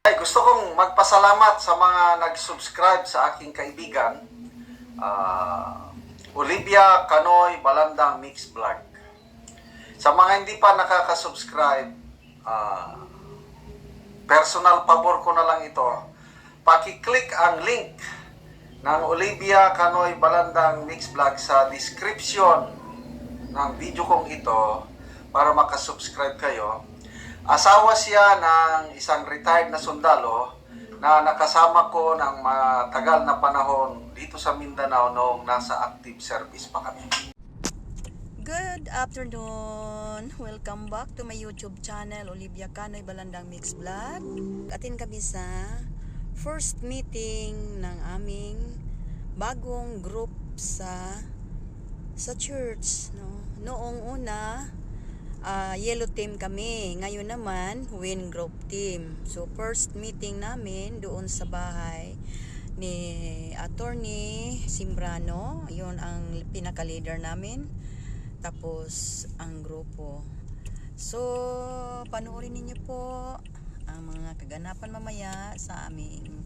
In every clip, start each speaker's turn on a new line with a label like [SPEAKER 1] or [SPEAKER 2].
[SPEAKER 1] Ay, gusto kong magpasalamat sa mga nag-subscribe sa aking kaibigan, Olivia Canoy Balandang Mix Vlog. Sa mga hindi pa nakaka-subscribe, personal pabor ko na lang ito. Paki-click ang link ng Olivia Canoy Balandang Mix Vlog sa description ng video kong ito para makasubscribe kayo. Asawa siya ng isang retired na sundalo na nakasama ko ng matagal na panahon dito sa Mindanao noong nasa active service pa kami.
[SPEAKER 2] Good afternoon! Welcome back to my YouTube channel, Olivia Canoy Balandang Mix Vlog. Atin kami sa first meeting ng aming bagong group sa church. Noong una, yellow team kami. Ngayon naman, win group team. So, first meeting namin doon sa bahay ni Attorney Simbrano. Yun ang pinaka-leader namin. Tapos, ang grupo. So, panoorin ninyo po ang mga kaganapan mamaya sa aming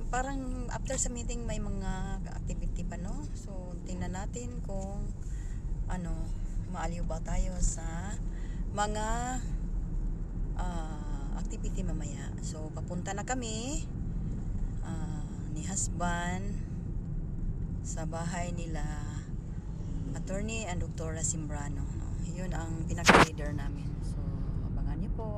[SPEAKER 2] parang after sa meeting may mga activity pa, no? So, tingnan natin kung maaliw ba tayo sa mga activity mamaya. So, papunta na kami ni husband sa bahay nila Attorney and Dr. Simbrano. Yun ang pinaka-leader namin. So, abangan niyo po.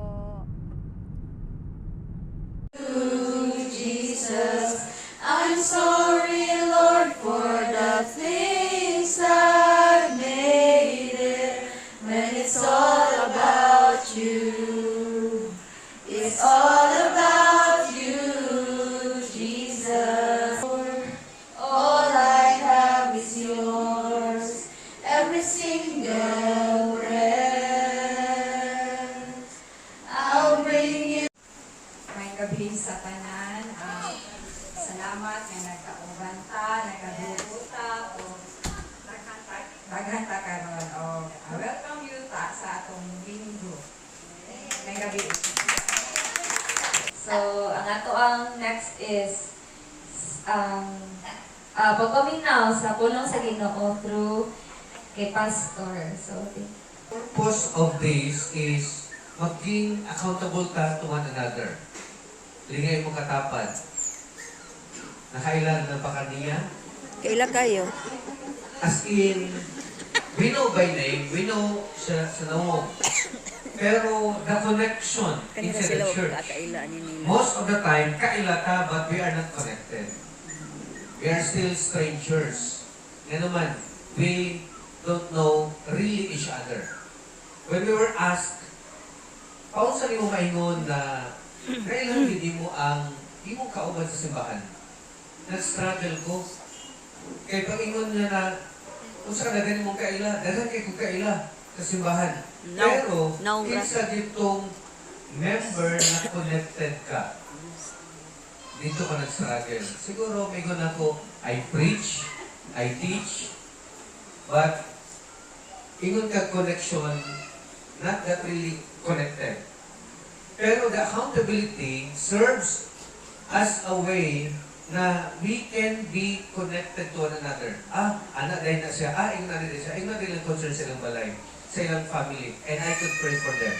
[SPEAKER 2] Jesus, I'm sorry, Lord, for the things I've made it. When it's all about you, it's all about you, Jesus. All I have is yours, every single breath. I'll bring you.
[SPEAKER 3] May gabi sa tanan, salamat na nagkaubanta, nagkadubuta, o naghanta karon o welcome you sa atong linggo. May gabi.
[SPEAKER 4] So, ang ato ang next is pagpaminaw sa pulong sa Ginoo through kay Pastor. So,
[SPEAKER 5] Purpose of this is maging accountable ka to one another. Lingay mo katapad. Nakailan na pa kaniya?
[SPEAKER 2] Kaila kayo?
[SPEAKER 5] As in, we know by name, we know sa nawong. Pero the connection
[SPEAKER 2] Kanina
[SPEAKER 5] inside
[SPEAKER 2] sila
[SPEAKER 5] the church,
[SPEAKER 2] kakaila ni nila.
[SPEAKER 5] most of the time, kaila ka, but we are not connected. We are still strangers. Nga naman, we don't know really each other. When we were asked, paano sa mo maingon na kailan hindi mo ang imong kauban sa simbahan? Nag-struggle ko. Kaya pag ingon niya na, kung sa kadagan mong kaila, dagan kay kong kaila sa simbahan. Pero, isa ditong member na connected ka. Dito ka nag-struggle. Siguro, may gun ako, I preach, I teach, but ingon ka connection, not that really connected. Pero the accountability serves as a way na we can be connected to one another. Anak dahil na siya. Ingon na din siya. Ingon na din ang concern sa ilang balay, sa ilang family. And I could pray for them.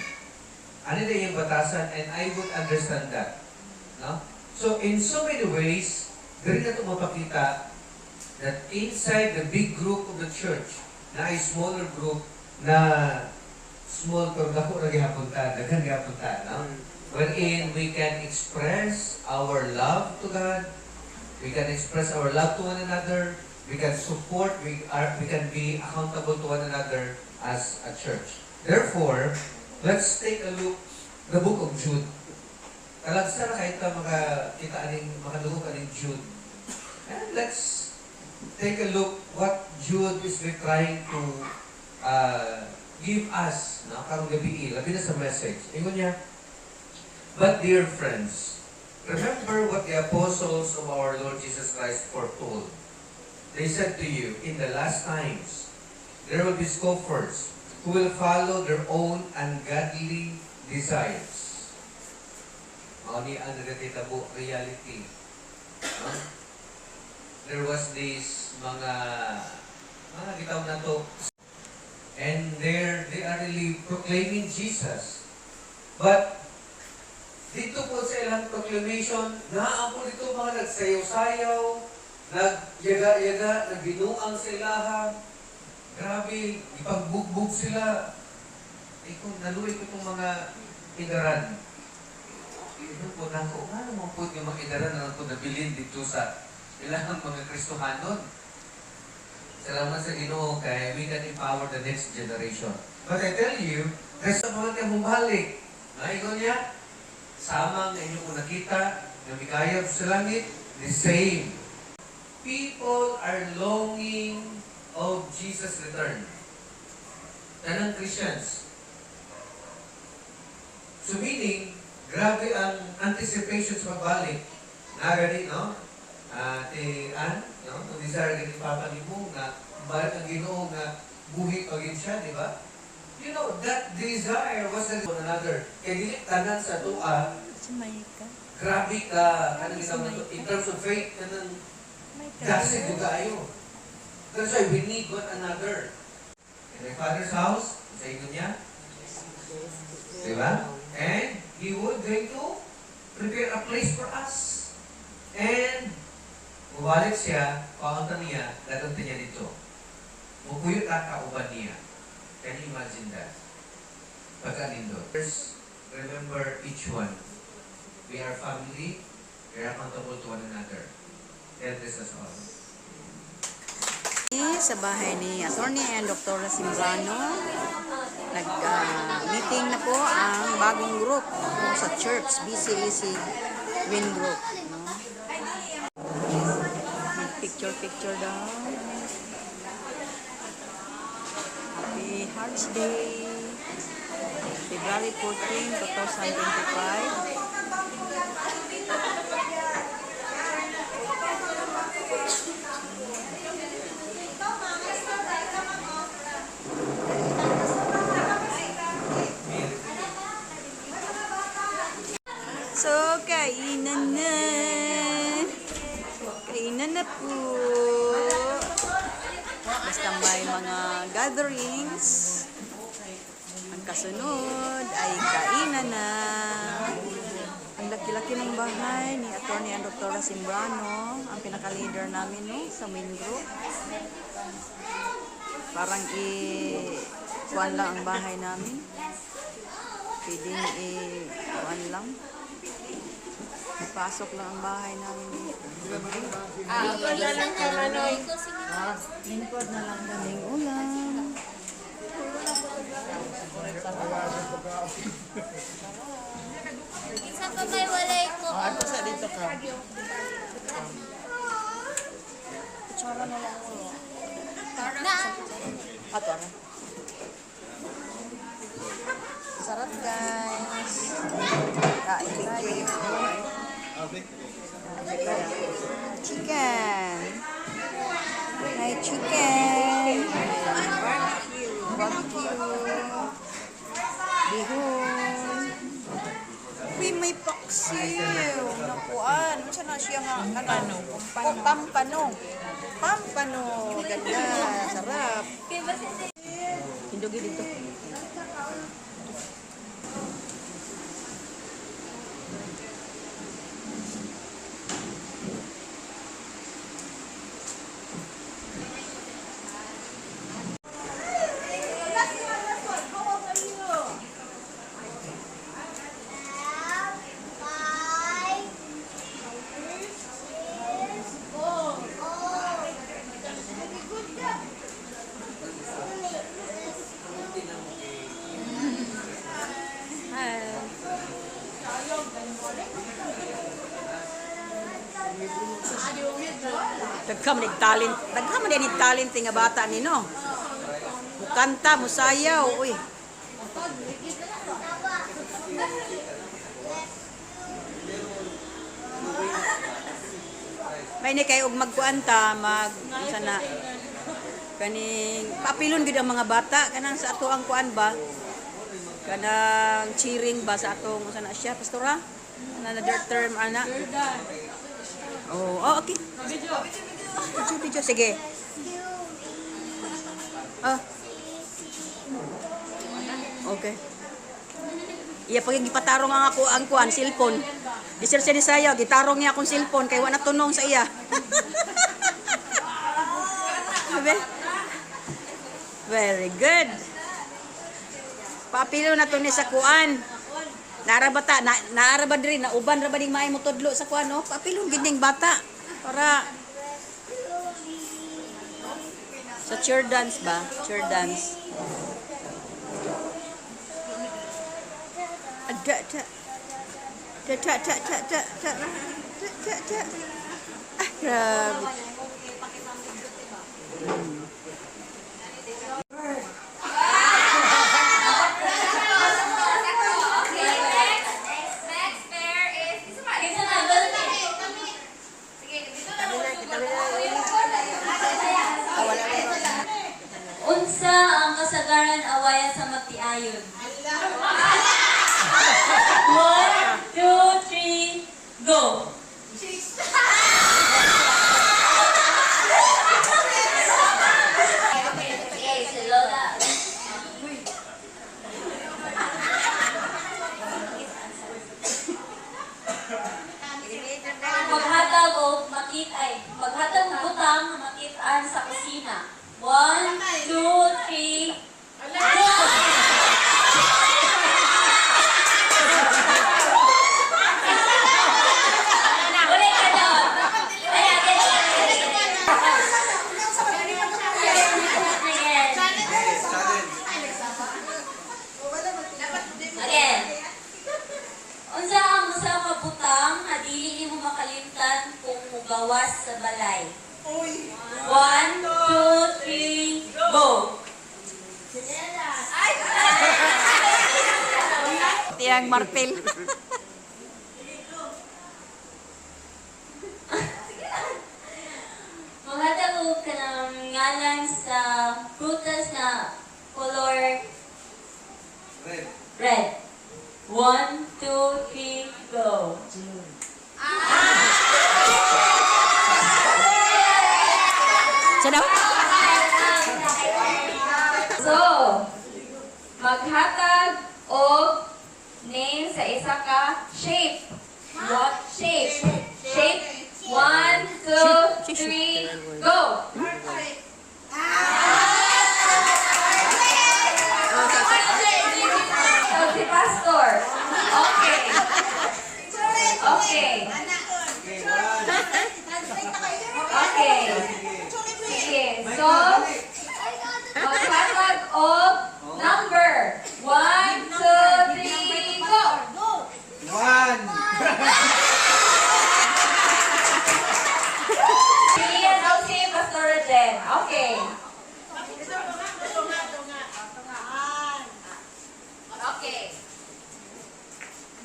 [SPEAKER 5] Ano din yung batasan, and I would understand that. No? So, in so many ways, dali na ito mapakita that inside the big group of the church, na ay smaller group, na small pero dako na gihapunta, daghan gihapunta, no? Wherein we can express our love to God, we can express our love to one another, we can support, we can be accountable to one another as a church. Therefore, let's take a look the book of Jude. Talagsa na kahit makakita aning makadugog aning Jude. And let's take a look what Jude is trying to give us, no, karong gabi, labi na sa message. Ingon niya, but dear friends, remember what the apostles of our Lord Jesus Christ foretold. They said to you, in the last times, there will be scoffers who will follow their own ungodly desires. Mao ni ang nagkitabo reality. No? There was this mga gitaw na to, and they are really proclaiming Jesus. But dito po sa ilang proclamation, naampo dito mga nagsayaw-sayaw, nagyaga-yaga, nagbinuang sila. Grabe, ipagbugbog sila. Kung naluwi ko itong mga idaran, ito po na ako, ano mo po yung mga idaran na po nabilin dito sa ilang mga Kristohanon. Salamat sa Ginoo kay we can empower the next generation. But I tell you, Kristo mga kayong bumalik. Naikon niya, samang inyo kung nakita na mikayab sa langit, the same. People are longing of Jesus' return. Tanang Christians. So meaning, grabe ang anticipation sa pagbalik. Nagani, no? No? Ang desire gani papalimo na balik ang Ginoo nga buhi pagin siya, di ba? You know, that desire was one another. Kaya dili tanan sa tua, grabe ka, kanang gitawag na to, in terms of faith, kanang dasig yung kayo. That's why we need one another. In my Father's house, sa inyo niya, di ba? And He would going to prepare a place for us. And mabalik siya, paunta niya, datang niya dito. Mupuyot at kauban niya. Can you imagine that? Pagkanindo. First, remember each one. We are family. We are accountable to one another. Help this us all.
[SPEAKER 2] Sa bahay ni Atty. and Dr. Simbrano, nag-meeting na po ang bagong group sa church, BCEC Win Group. No? Picture daw. Happy Hearts Day, February 14, 2025. So, kainan na. Kainan na po. Basta may mga gatherings, ang kasunod ay kainan na. Ang laki-laki ng bahay ni Atty. and Dr. Simbrano, ang pinaka-leader namin no, sa main group. Parang kuwan lang ang bahay namin. Pwedeng kuwan lang. Pasok lang ang bahay namin dito. Lingkod na lang kamanoy. Lingkod na lang daming ulam.
[SPEAKER 6] Isa pa may walay ko.
[SPEAKER 2] Ako sa dito ka. Kutsara na lang ko.
[SPEAKER 6] Na.
[SPEAKER 2] Ato na. Sarap guys. Kain tayo. Chicken. Hi chicken. Barbecue. Bihon. Uy, may paksiw. Nakuan. Ano na siya nga? Ano? Pampano. Pampano. Ganda. Sarap. Hindugi dito. Dagkam din talent nga bata ni no. Mukanta, musayaw, uy. May ni kay og magkuanta, sana kaning papilon gid ang mga bata kanang sa ato ang kuan ba. Kanang cheering ba sa atong usa na siya, pastora? Another term ana. Oh, okay. Video, sige. Ah. Okay. Iya pag gipatarong ang ako ang kuan cellphone. Disir siya ni saya, gitarong niya akong cellphone kay wala tunong sa iya. Sabi? Very good. Papilo na to ni sa kuan. Naara bata, naara ba diri na uban ra ba ding maay mo tudlo sa kuan no? Papilo gining bata para sa cheer dance ba? Cheer dance. Ada. Ah, grabe.
[SPEAKER 4] Unsa ang kasagaran awayan sa magtiayon? 1, 2, 3, go! Okay, si Lola. Maghatag o maghatag og butang na makit-an sa kusina. 1, 2, 3, go! Ulit ka doon. Ay, again. Again. Unsa ang usa ka butang na dili nimo makalimtan kung mugawas sa balay? 1, 2, 3, go!
[SPEAKER 2] Tiang martel.
[SPEAKER 4] Maghatag og kanang ngalan sa prutas na color
[SPEAKER 5] Red.
[SPEAKER 4] red. 1, 2, 3, go!
[SPEAKER 2] Sana?
[SPEAKER 4] So, maghatag og name sa isa ka shape. What shape? Shape. 1, 2, 3, go! So, si Pastor. Okay. Okay. Okay. Sige. So, maghatag og number. 1, 2, 3, go!
[SPEAKER 5] 1.
[SPEAKER 4] Sige, now si Pastor Jen. Okay. Okay.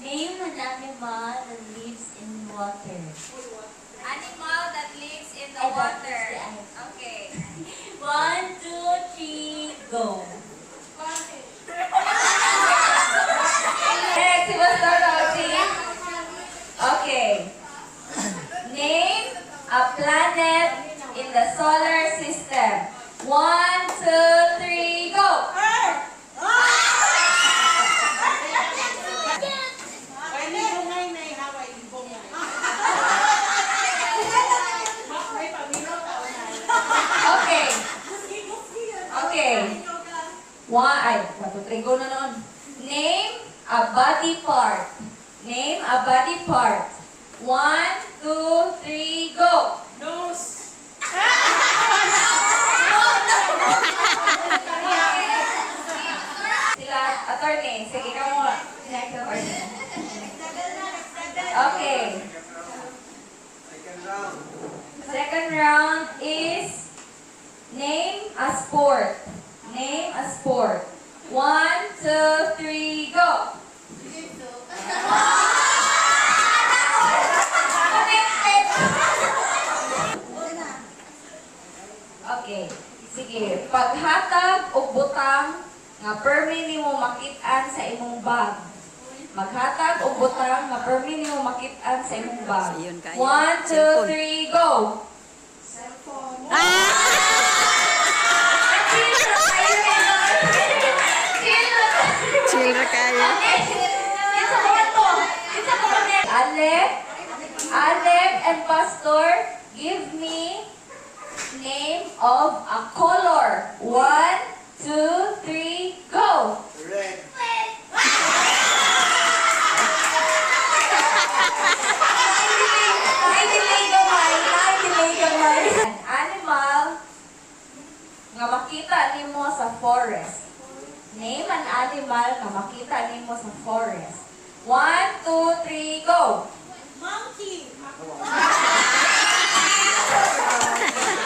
[SPEAKER 4] Name an animal that lives in water.
[SPEAKER 3] Animal that lives in the
[SPEAKER 4] Ay,
[SPEAKER 3] water.
[SPEAKER 4] that's the
[SPEAKER 3] Okay.
[SPEAKER 4] 1, 2, 3, go. Next, si Pastor Rosie. Okay. Name a planet in the solar system. 1, 2, 3, go. Okay. Okay. 1, 2, 3, go na noon. Name a body part. Name a body part. 1, 2, 3, go. Sila, attorney. Sige ka mo. Next attorney. Okay. Second round is name a sport. Name a sport. 1, 2, 3, go. Okay. Sige. Paghatag o butang nga permi nimo makit-an sa imong bag. Maghatag og butang nga permi nimo makit-an sa imong bag.
[SPEAKER 2] Ayun kayo.
[SPEAKER 4] 1, 2,
[SPEAKER 2] Cellphone.
[SPEAKER 4] 3, go!
[SPEAKER 2] Chill ra kayo.
[SPEAKER 4] Alec and Pastor, give me name of a color. 1, 2, 3, go! An animal nga makita nimo sa forest. Name an animal nga makita nimo sa forest. 1, 2, 3, go!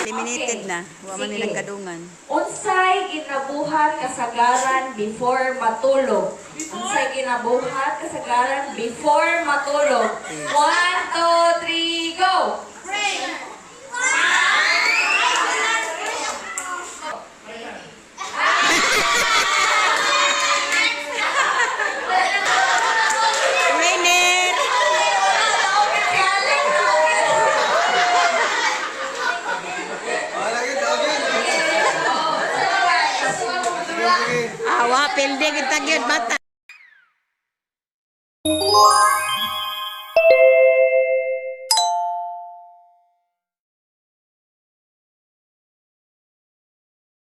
[SPEAKER 2] Eliminated na. Wa man
[SPEAKER 4] Sige.
[SPEAKER 2] nilang kadungan.
[SPEAKER 4] Unsay ginabuhat kasagaran before matulog? Unsay ginabuhat kasagaran before matulog? 1, 2, 3, go!
[SPEAKER 2] Winner! Awa, pilde kita gyud bata.